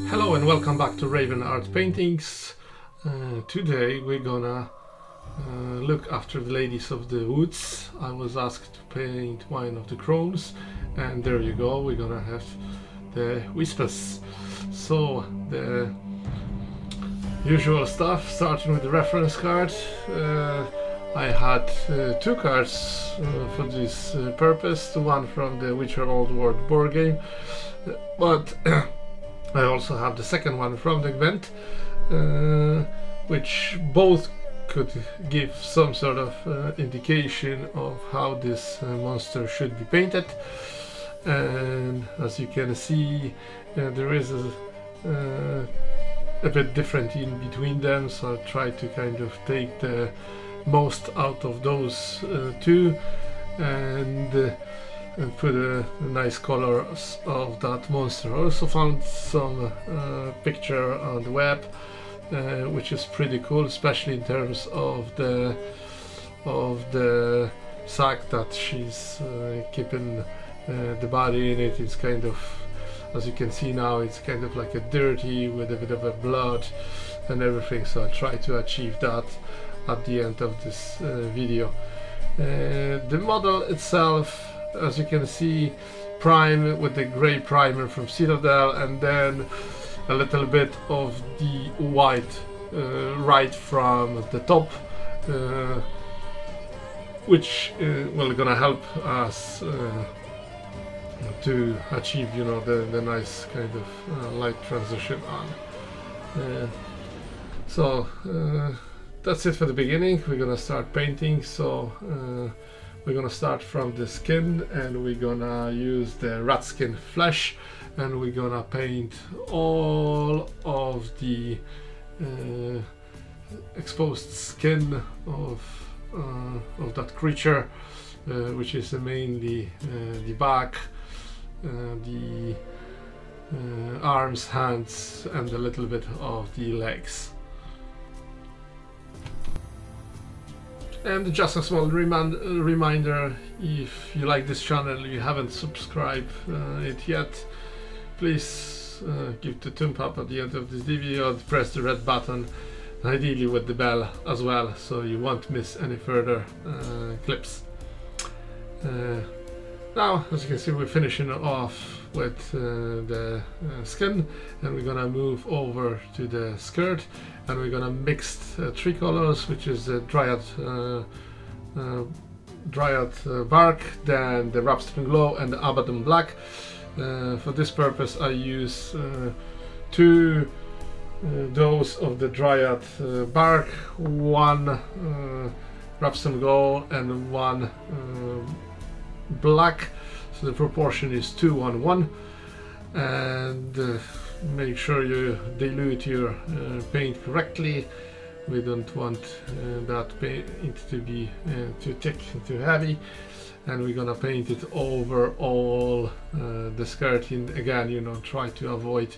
Hello and welcome back to Raven Art Paintings. Today we're gonna look after the ladies of the woods. I was asked to paint one of the crones, and there you go, we're gonna have the Whispess. So the usual stuff, starting with the reference card. I had two cards for this purpose, one from the Witcher Old World board game, but I also have the second one from the event, which both could give some sort of indication of how this monster should be painted. And as you can see, there is a bit different in between them, so I try to kind of take the most out of those two and put a nice colors of that monster. I also found some picture on the web, which is pretty cool, especially in terms of the sack that she's keeping the body in it. It's kind of, as you can see now, it's kind of like a dirty with a bit of a blood and everything, so I try to achieve that at the end of this video. The model itself, as you can see, prime with the gray primer from Citadel, and then a little bit of the white right from the top, which will gonna help us to achieve, you know, the nice kind of light transition on. So that's it for the beginning. We're gonna start painting. So we're gonna start from the skin, and we're gonna use the rat skin flesh, and we're gonna paint all of the exposed skin of that creature, which is mainly the back, the arms, hands, and a little bit of the legs. And just a small reminder, if you like this channel, you haven't subscribed it yet, please give the thumb up at the end of this video, press the red button, ideally with the bell as well, so you won't miss any further clips. Now, as you can see, we're finishing off with the skin, and we're gonna move over to the skirt, and we're gonna mix three colors, which is the dryad bark, then the Rapstone Glow, and the Abaddon Black. For this purpose I use two doses of the dryad bark, one Rapstone Glow and one black, so the proportion is 2:1, and make sure you dilute your paint correctly. We don't want that paint to be too thick and too heavy, and we're gonna paint it over all the skirt. And again, you know, try to avoid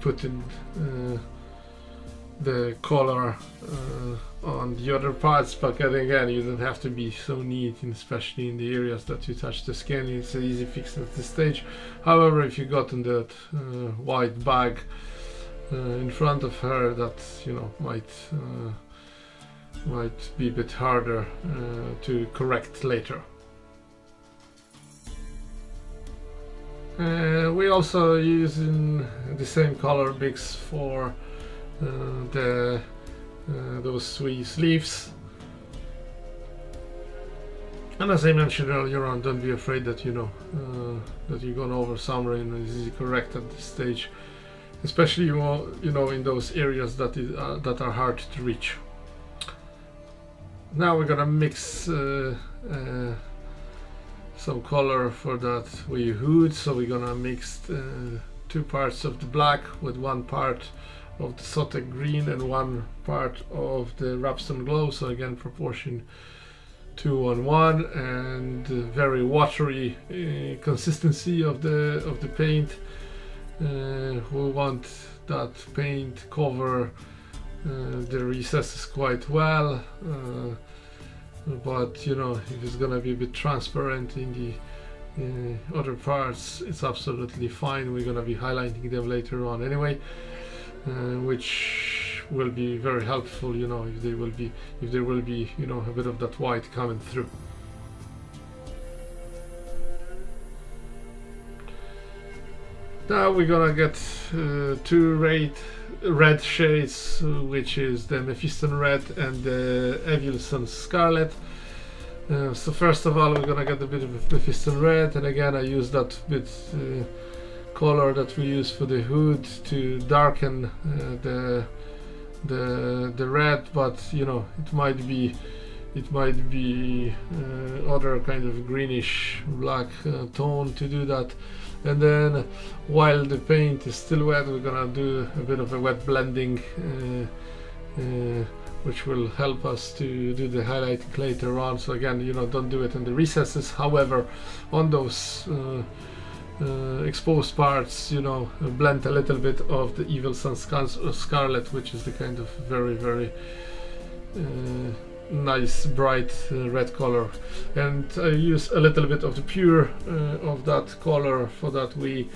putting the color on the other parts, but again, you don't have to be so neat, especially in the areas that you touch the skin. It's an easy fix at this stage. However, if you got in that white bag in front of her, that, you know, might be a bit harder to correct later. We also using the same color mix for those three sleeves, and as I mentioned earlier on, don't be afraid that, you know, that you're going over somewhere and it's easy correct at this stage, especially you know, in those areas that are hard to reach. Now we're gonna mix some color for that wee hood, so we're gonna mix two parts of the black with one part of the Sotek green and one part of the Rapstone Glow, so again proportion 2:1, and very watery consistency of the paint. We want that paint cover the recesses quite well, but you know, if it's gonna be a bit transparent in the other parts, it's absolutely fine. We're gonna be highlighting them later on anyway, which will be very helpful, you know, if there will be you know, a bit of that white coming through. Now we're gonna get two red shades, which is the Mephiston Red and the Evilson Scarlet. So first of all, we're gonna get a bit of Mephiston Red, and again I use that bit color that we use for the hood to darken the red, but you know, it might be other kind of greenish black tone to do that. And then while the paint is still wet, we're gonna do a bit of a wet blending, which will help us to do the highlighting later on. So again, you know, don't do it in the recesses. However, on those exposed parts, you know, blend a little bit of the Evilson Scarlet, which is the kind of very nice bright red color, and I use a little bit of the pure of that color for that we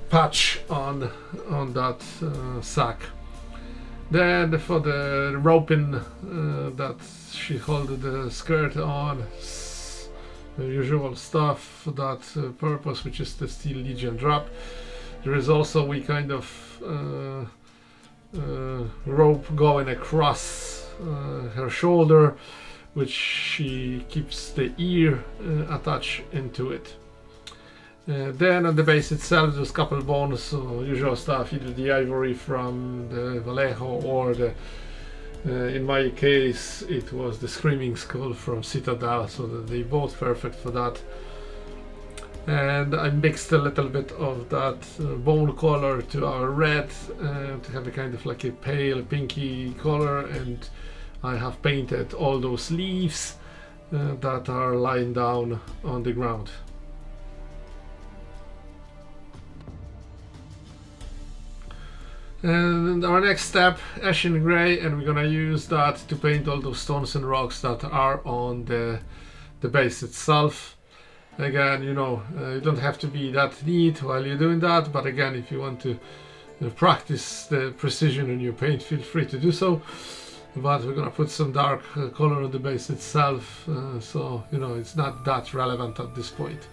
patch on that sack. Then for the roping that she held the skirt on, the usual stuff for that purpose, which is the Steel Legion drop. There is also we kind of rope going across her shoulder, which she keeps the ear attached into it. Then on the base itself, there's a couple bones, usual stuff, either the ivory from the Vallejo or the in my case it was the Screaming Skull from Citadel, so that they both perfect for that. And I mixed a little bit of that bone color to our red to have a kind of like a pale pinky color, and I have painted all those leaves that are lying down on the ground. And our next step, Ashen Grey, and we're gonna use that to paint all those stones and rocks that are on the base itself. Again, you know, you don't have to be that neat while you're doing that, but again, if you want to practice the precision in your paint, feel free to do so. But we're gonna put some dark color on the base itself, so you know, it's not that relevant at this point.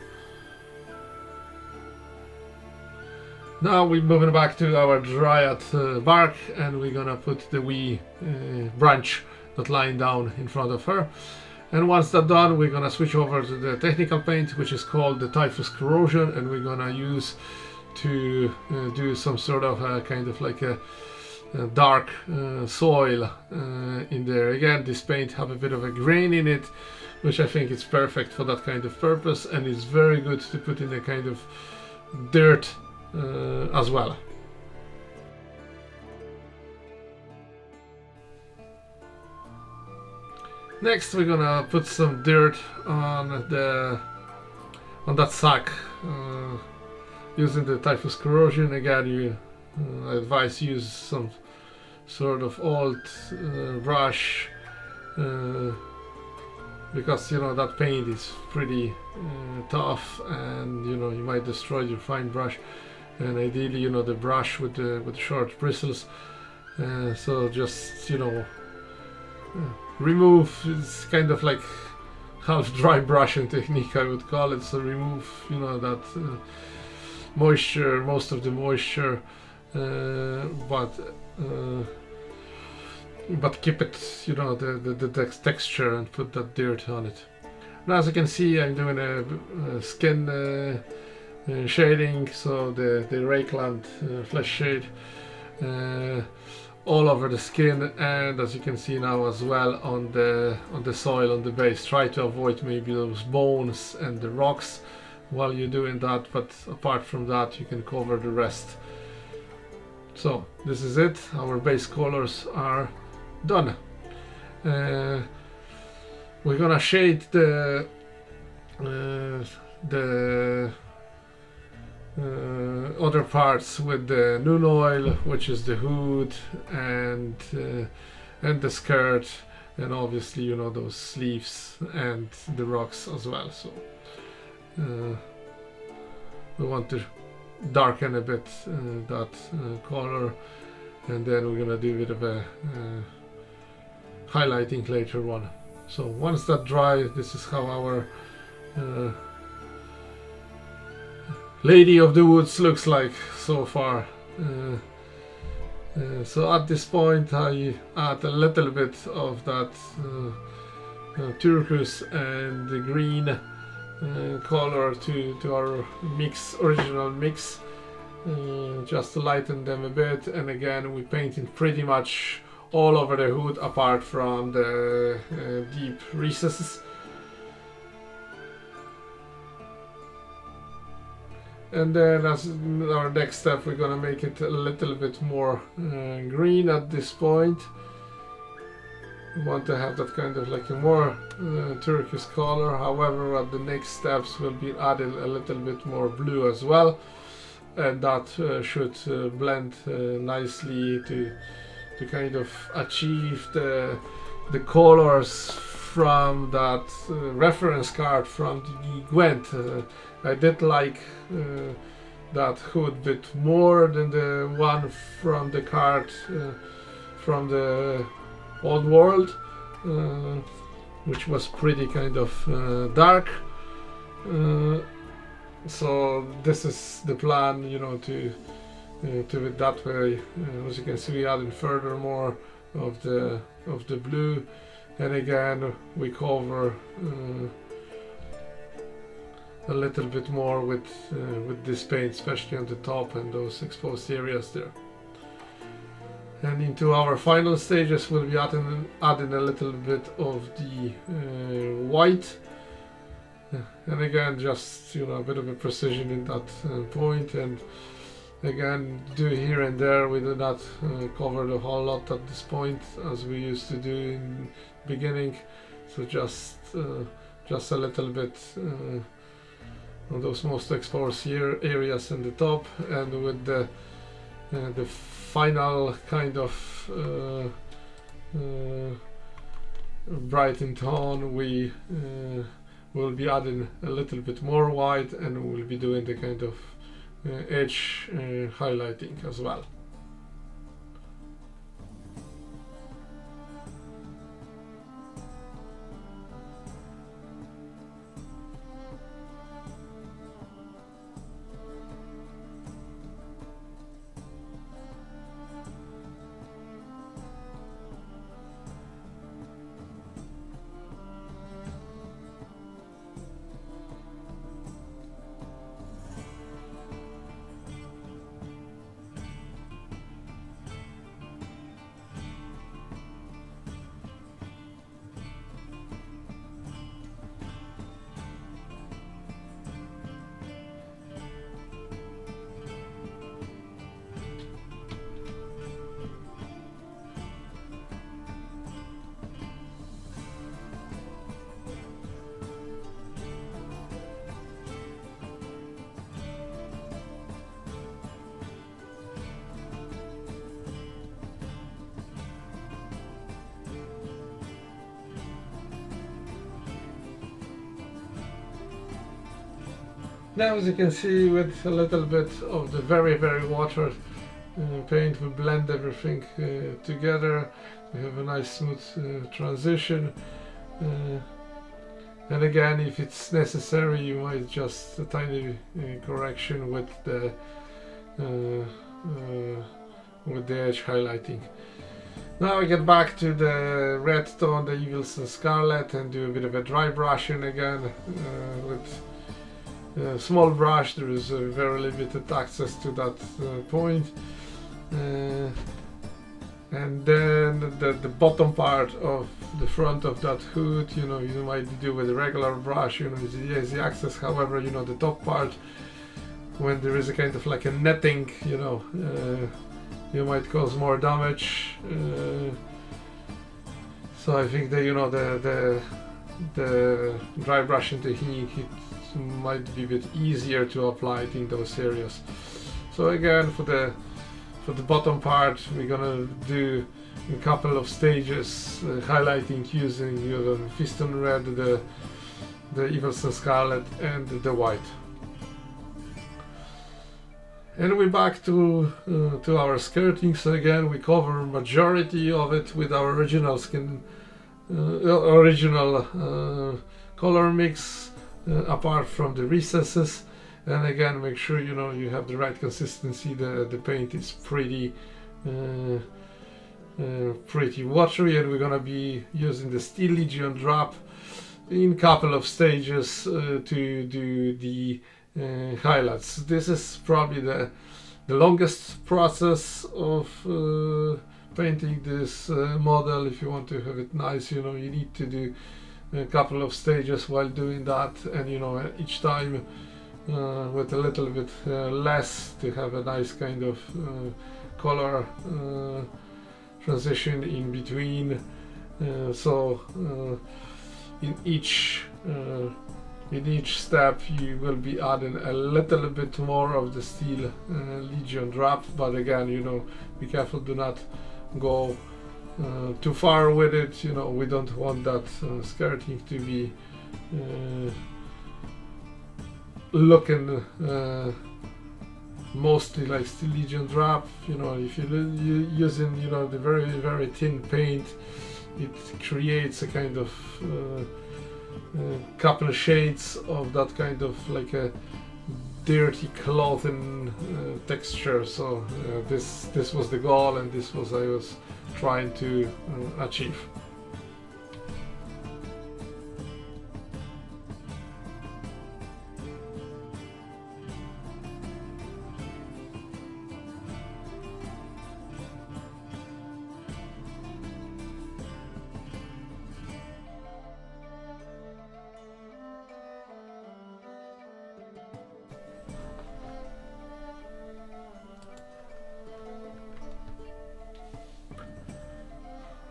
Now we're moving back to our dryad bark, and we're gonna put the wee branch that lying down in front of her. And once that's done, we're gonna switch over to the technical paint, which is called the Typhus Corrosion, and we're gonna use to do some sort of kind of like a dark soil in there. Again, this paint have a bit of a grain in it, which I think is perfect for that kind of purpose, and it's very good to put in a kind of dirt as well. Next, we're gonna put some dirt on that sack using the Typhus Corrosion. Again, I advise use some sort of old brush because you know that paint is pretty tough, and you know you might destroy your fine brush. And ideally, you know, the brush with the short bristles. So just, you know, remove. It's kind of like half dry brushing technique, I would call it. So remove, you know, that moisture, most of the moisture, but keep it, you know, the texture, and put that dirt on it. Now, as you can see, I'm doing a skin shading, so the Rakeland flesh shade all over the skin, and as you can see now as well on the soil on the base. Try to avoid maybe those bones and the rocks while you're doing that, but apart from that you can cover the rest. So this is it, our base colors are done. We're gonna shade the other parts with the Noon Oil, which is the hood, and and the skirt, and obviously, you know, those sleeves and the rocks as well. So we want to darken a bit that color, and then we're gonna do a bit of a highlighting later on. So once that dry, this is how our Lady of the Woods looks like so far. So at this point I add a little bit of that turquoise and the green color to our original mix, just to lighten them a bit. And again, we painted pretty much all over the hood apart from the deep recesses. And then as our next step, we're gonna make it a little bit more green at this point. We want to have that kind of like a more turquoise color. However, at the next steps we'll be adding a little bit more blue as well, and that should blend nicely to kind of achieve the colors from that reference card from the Gwent. I did like that hood a bit more than the one from the card from the Old World, which was pretty kind of dark. So this is the plan, you know, to it that way. As you can see, we added furthermore of the blue, and again we cover a little bit more with this paint, especially on the top and those exposed areas there. And into our final stages, we'll be adding a little bit of the white, and again, just, you know, a bit of a precision in that point. And again, do here and there. We do not cover the whole lot at this point as we used to do in the beginning. So just a little bit on those most exposed areas in the top, and with the final kind of brightened tone, we will be adding a little bit more white, and we'll be doing the kind of edge highlighting as well. Now, as you can see, with a little bit of the very watered paint, we blend everything together. We have a nice smooth transition. And again, if it's necessary, you might just a tiny correction with the edge highlighting. Now I get back to the red tone, the Evils and Scarlet, and do a bit of a dry brushing again with a small brush. There is very limited access to that point. And then the bottom part of the front of that hood, you know, you might do with a regular brush, you know, it's easy access. However, you know, the top part, when there is a kind of like a netting, you know, you might cause more damage. So I think that, you know, the dry brushing technique, it might be a bit easier to apply it in those areas. So again, for the bottom part, we're gonna do a couple of stages, highlighting using Piston Red, the Evilson Scarlet, and the white. And we're back to our skirting. So again, we cover majority of it with our original color mix, apart from the recesses. And again, make sure you have the right consistency. The paint is pretty watery, and we're gonna be using the Steel Legion drop in couple of stages to do the highlights. This is probably the longest process of painting this model. If you want to have it nice, you need to do a couple of stages while doing that, and each time with a little bit less, to have a nice kind of color transition in between. So in each step you will be adding a little bit more of the Steel Legion drop, but again, be careful, do not go too far with it. We don't want that skirting to be looking mostly like Steel Legion drop. If you're using the very, very thin paint, it creates a kind of couple of shades of that kind of like a dirty clothing texture. So this was the goal, and this was I was trying to achieve.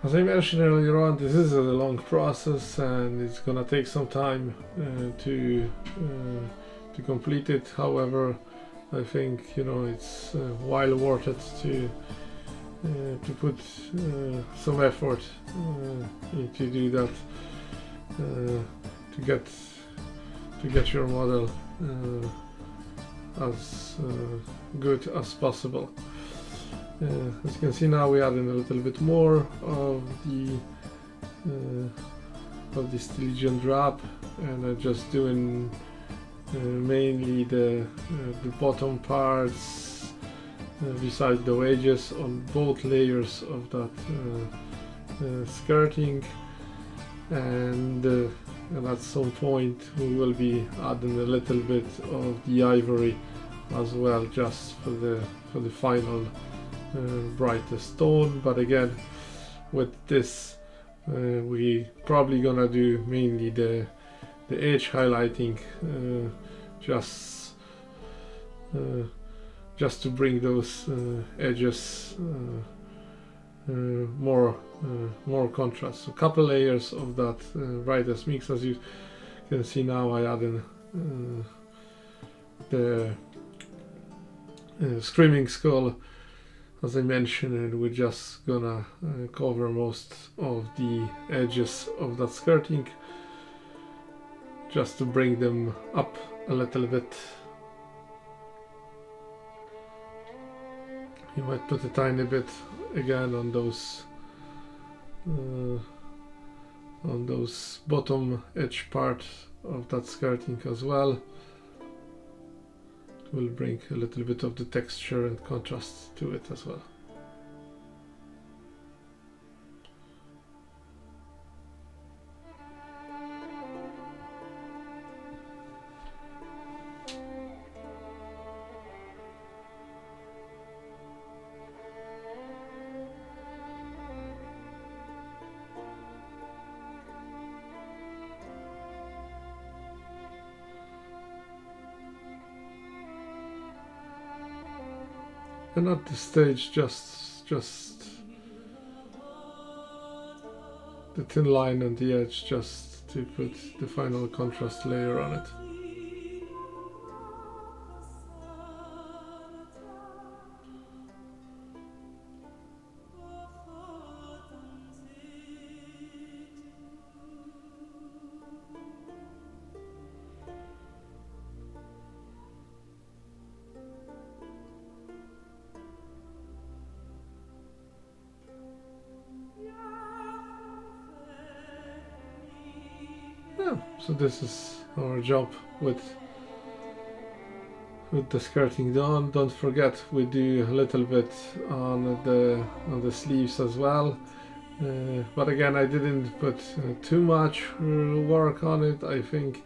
As I mentioned earlier on, this is a long process, and it's gonna take some time to complete it. However, I think it's well worth it to put some effort to do that, to get your model as good as possible. As you can see now, we're adding a little bit more of the Steel Legion drop, and I'm just doing mainly the bottom parts beside the wedges on both layers of that skirting, and at some point we will be adding a little bit of the ivory as well, just for the final brightest tone. But again, with this we probably gonna do mainly the edge highlighting, just to bring those edges more contrast. So a couple layers of that brightest mix. As you can see now, I added the Screaming Skull, as I mentioned, and we're just gonna cover most of the edges of that skirting, just to bring them up a little bit. You might put a tiny bit again on those bottom edge part of that skirting as well. It will bring a little bit of the texture and contrast to it as well. And at this stage, just the thin line on the edge, just to put the final contrast layer on it. yeah, so this is our job with the skirting done. Don't forget we do a little bit on the sleeves as well, but again I didn't put too much work on it. I think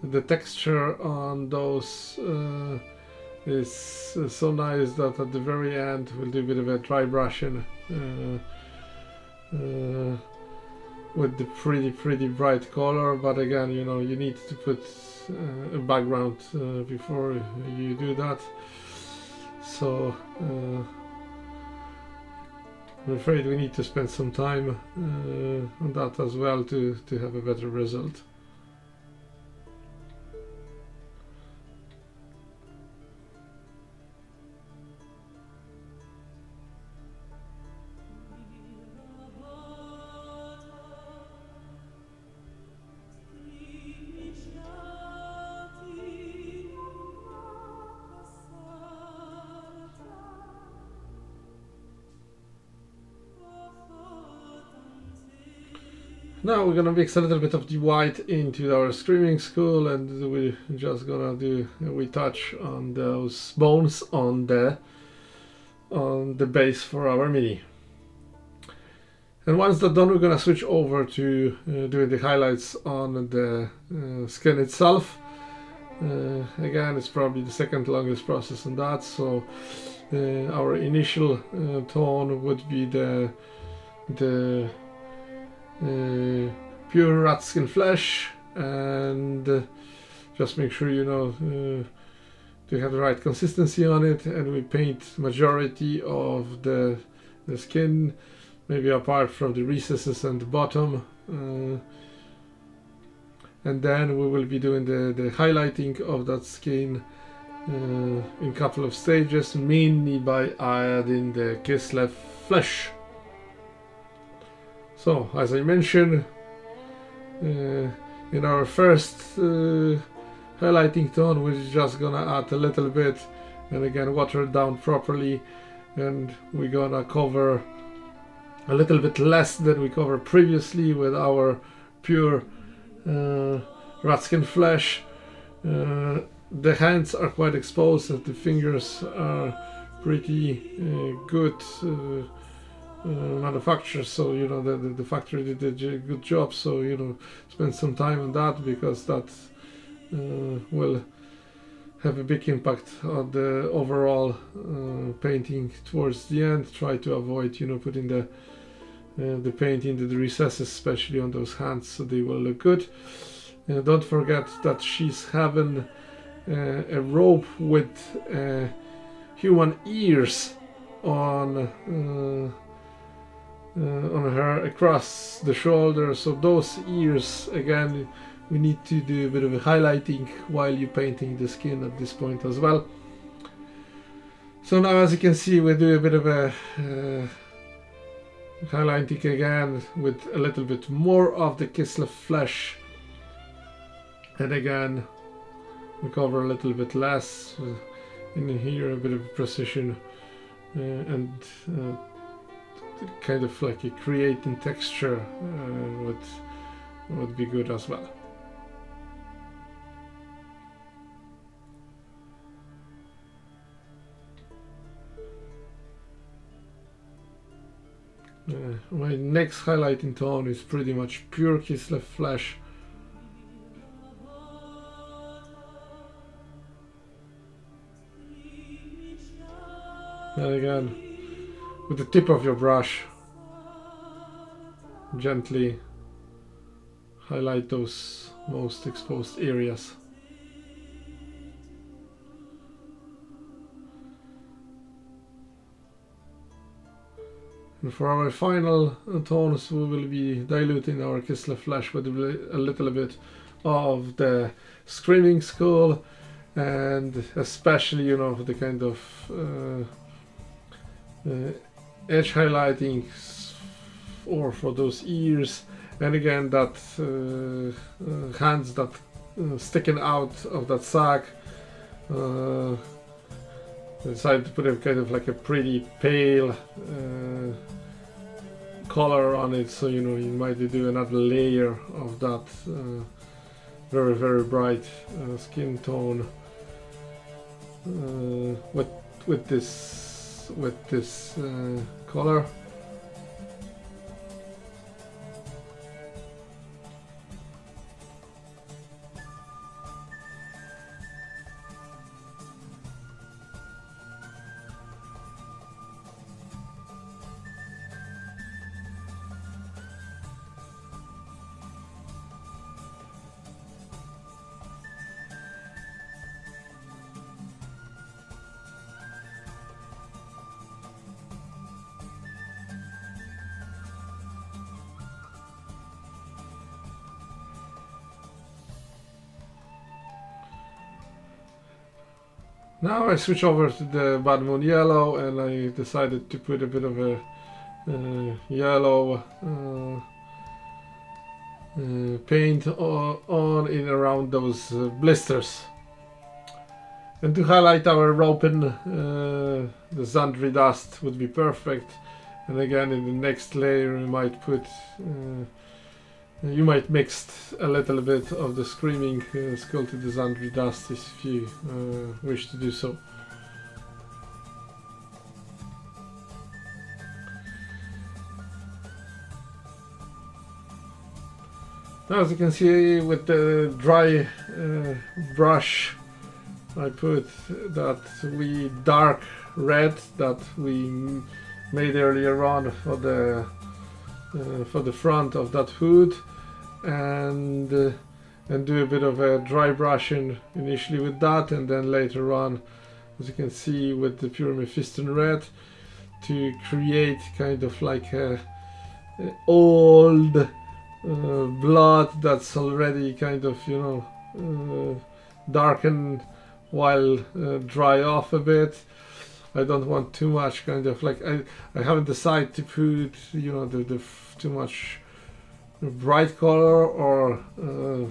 the texture on those is so nice that at the very end we'll do a bit of a dry brushing with the pretty bright color, but again, you know, you need to put a background before you do that. So I'm afraid we need to spend some time on that as well to have a better result. Now we're gonna mix a little bit of the white into our Screaming Skull, and we're just gonna do a wee touch on those bones on the base for our mini. And once that's done, we're gonna switch over to doing the highlights on the skin itself. Again, it's probably the second longest process on that, so our initial tone would be the pure rat skin flesh, and just make sure you know to have the right consistency on it, and we paint majority of the skin, maybe apart from the recesses and the bottom, and then we will be doing the highlighting of that skin in a couple of stages, mainly by adding the Kislev flesh. So, as I mentioned, in our first highlighting tone, we're just gonna add a little bit, and again water it down properly, and we're gonna cover a little bit less than we covered previously with our pure rat skin flesh. The hands are quite exposed, and the fingers are pretty good manufacturer, so you know the factory did a good job, so you know spend some time on that, because that will have a big impact on the overall painting towards the end. Try to avoid, you know, putting the paint into the recesses, especially on those hands, so they will look good. Don't forget that she's having a robe with human ears on her across the shoulder, so those ears, again, we need to do a bit of a highlighting while you're painting the skin at this point as well. So now, as you can see, we do a bit of a highlighting again with a little bit more of the Kislev flesh, and again we cover a little bit less in here, a bit of precision, and kind of like a creating texture would be good as well. My next highlighting tone is pretty much pure Kislev flesh. And again, with the tip of your brush, gently highlight those most exposed areas. And for our final tones, we will be diluting our Kislev flesh with a little bit of the Screaming Skull, and especially, you know, the kind of edge highlighting or for those ears, and again that hands that sticking out of that sack. Decided to put a kind of like a pretty pale color on it, so you know you might do another layer of that very very bright skin tone with this color. Now I switch over to the Bad Moon Yellow, and I decided to put a bit of a yellow paint on in around those blisters. And to highlight our ropen, the Zandri dust would be perfect. And again, in the next layer we might put you might mix a little bit of the Screaming Skull to the Zandri dust if you wish to do so. Now, as you can see with the dry brush, I put that wee dark red that we made earlier on for the front of that hood, and do a bit of a dry brushing initially with that, and then later on, as you can see, with the pure Mephiston red to create kind of like a old blood that's already kind of, you know, darkened while dry off a bit. I don't want too much kind of like, I haven't decided to put, you know, the too much bright color or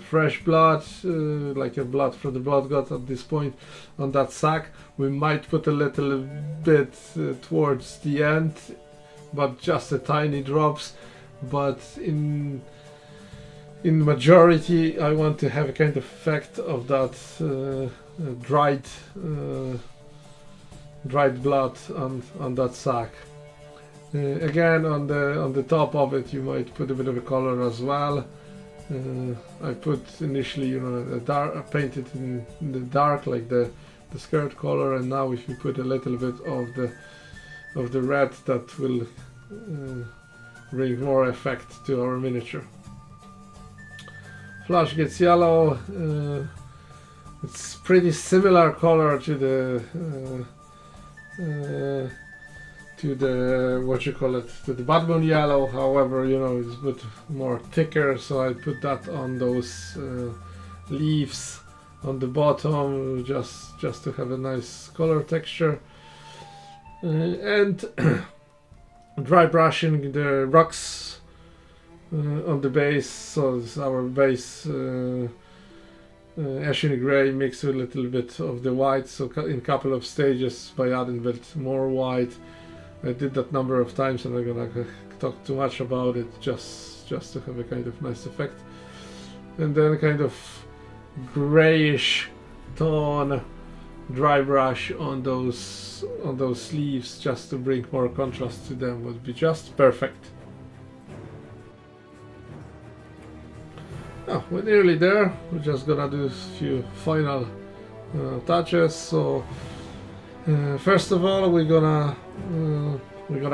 fresh blood, like a blood from the blood god at this point on that sack. We might put a little bit towards the end, but just a tiny drops. But in majority, I want to have a kind of effect of that dried blood on that sack. Again, on the top of it, you might put a bit of a color as well. I put initially, you know, a dark, painted in the dark, like the skirt color, and now if you put a little bit of the red, that will bring more effect to our miniature. Flash gets yellow. It's pretty similar color to the what you call it, to the Bad Moon Yellow. However, you know, it's a bit more thicker, so I put that on those leaves on the bottom, just to have a nice color texture. And dry brushing the rocks on the base, so it's our base ashen gray mixed with a little bit of the white, so in a couple of stages by adding a bit more white. I did that number of times, and I'm gonna talk too much about it, just to have a kind of nice effect. And then kind of grayish tone dry brush on those sleeves, just to bring more contrast to them, would be just perfect. Oh, we're nearly there. We're just gonna do a few final touches. So first of all, we're gonna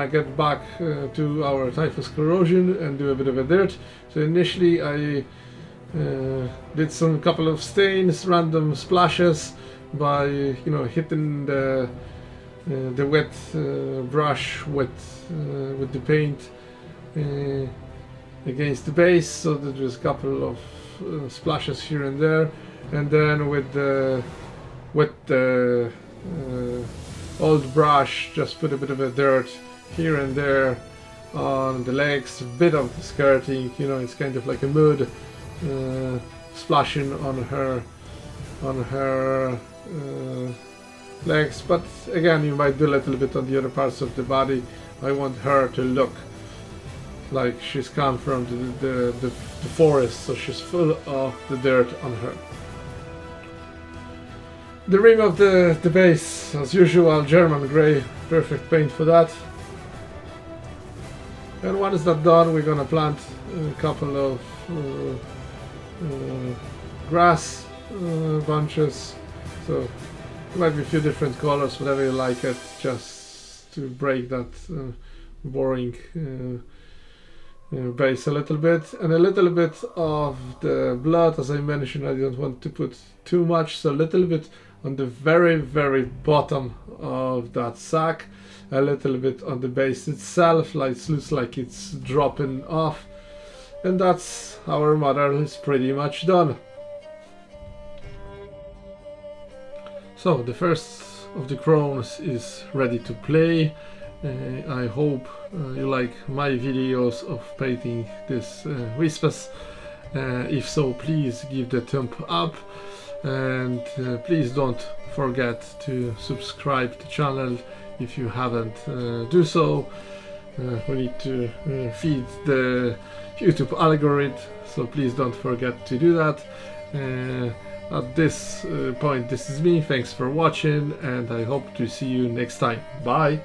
get back to our typhus corrosion and do a bit of a dirt. So initially I did some couple of stains, random splashes, by, you know, hitting the wet brush with the paint against the base, so that there's a couple of splashes here and there, and then with the old brush, just put a bit of a dirt here and there on the legs, a bit of the skirting, you know, it's kind of like a mud splashing on her legs. But again, you might do a little bit on the other parts of the body. I want her to look like she's come from the forest, so she's full of the dirt on her. The rim of the base, as usual, German grey, perfect paint for that. And once that's done, we're gonna plant a couple of grass bunches. So there might be a few different colors, whatever you like it, just to break that boring base a little bit. And a little bit of the blood, as I mentioned, I don't want to put too much, so a little bit on the very, very bottom of that sack, a little bit on the base itself, like it looks like it's dropping off. And that's our model is pretty much done. So the first of the crones is ready to play. I hope you like my videos of painting this Whispess. If so, please give the thumb up, and please don't forget to subscribe to the channel if you haven't do so. We need to feed the YouTube algorithm, so please don't forget to do that. At this point, this is me. Thanks for watching, and I hope to see you next time. Bye!